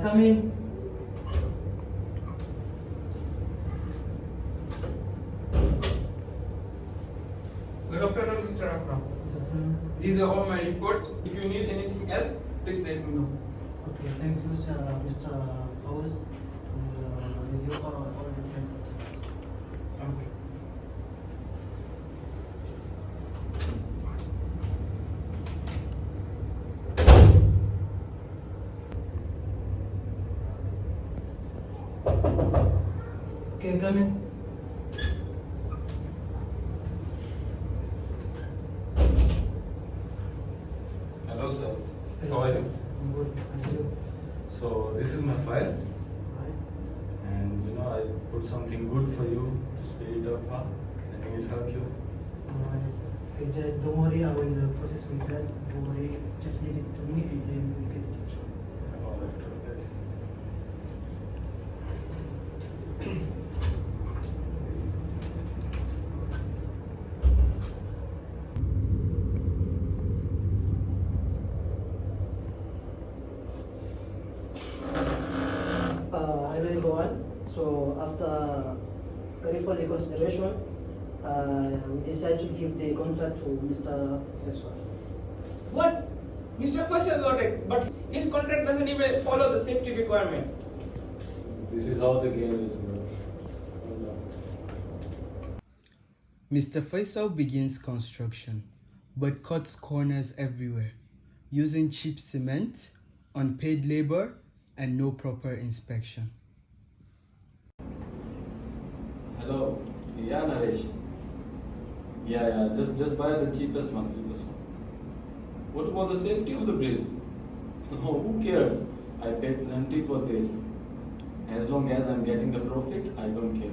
Come in. Good afternoon, Mr. Akram. These are all my reports. If you need anything else, please let me know. Okay, thank you, sir, Mr. Faisal. Review all the reports. Okay. Okay, come in. Hello sir, Hello, how are sir. you? I'm good. And you? So this is my file Right. and I put something good for you to speed it up, huh? I think it'll help you. Alright. Okay, just don't worry, I will process with that. Don't worry, just leave it to me and then we'll get it. All after that. Hello everyone. So after careful consideration, we decided to give the contract to Mr. Faisal. What? Mr. Faisal got it, but his contract doesn't even follow the safety requirement. This is how the game is, bro. Hold on. Mr. Faisal begins construction, but cuts corners everywhere, using cheap cement, unpaid labor, and no proper inspection. Hello. Yeah, Naresh. Yeah. Just buy the cheapest one. What about the safety of the bridge? No, who cares? I paid plenty for this. As long as I'm getting the profit, I don't care.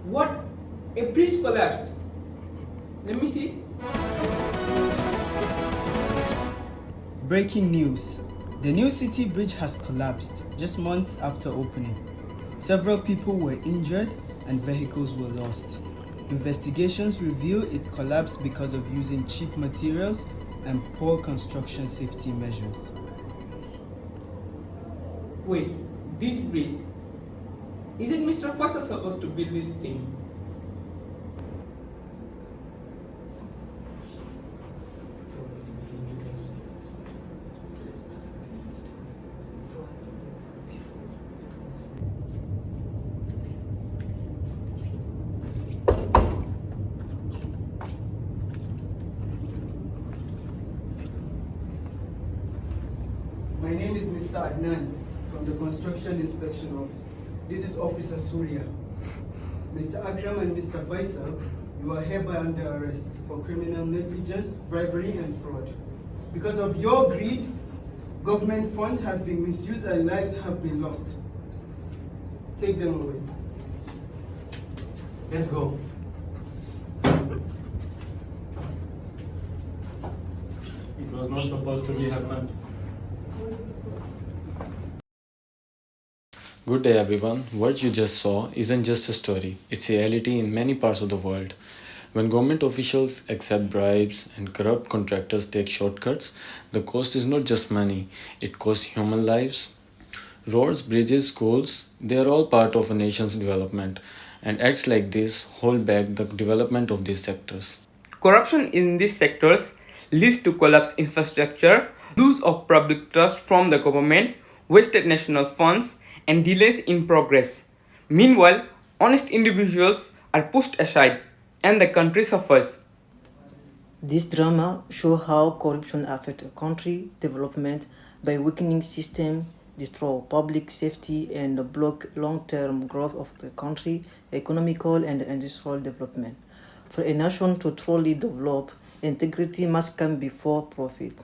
What? A bridge collapsed. Let me see. Breaking news. The New City Bridge has collapsed just months after opening. Several people were injured and vehicles were lost. Investigations reveal it collapsed because of using cheap materials and poor construction safety measures. Wait, this bridge. Isn't Mr. Faisal supposed to build this thing? My name is Mr. Adnan from the Construction Inspection Office. This is Officer Surya. Mr. Akram and Mr. Faisal, you are hereby under arrest for criminal negligence, bribery, and fraud. Because of your greed, government funds have been misused and lives have been lost. Take them away. Let's go. It was not supposed to be happened. Good day everyone. What you just saw isn't just a story, it's reality in many parts of the world. When government officials accept bribes and corrupt contractors take shortcuts, the cost is not just money, it costs human lives. Roads, bridges, schools, they are all part of a nation's development, and acts like this hold back the development of these sectors. Corruption in these sectors leads to collapsed infrastructure, loss of public trust from the government, wasted national funds, and delays in progress. Meanwhile, honest individuals are pushed aside and the country suffers. This drama shows how corruption affects a country development by weakening system, destroy public safety, and block long-term growth of the country, economical and industrial development. For a nation to truly develop, integrity must come before profit.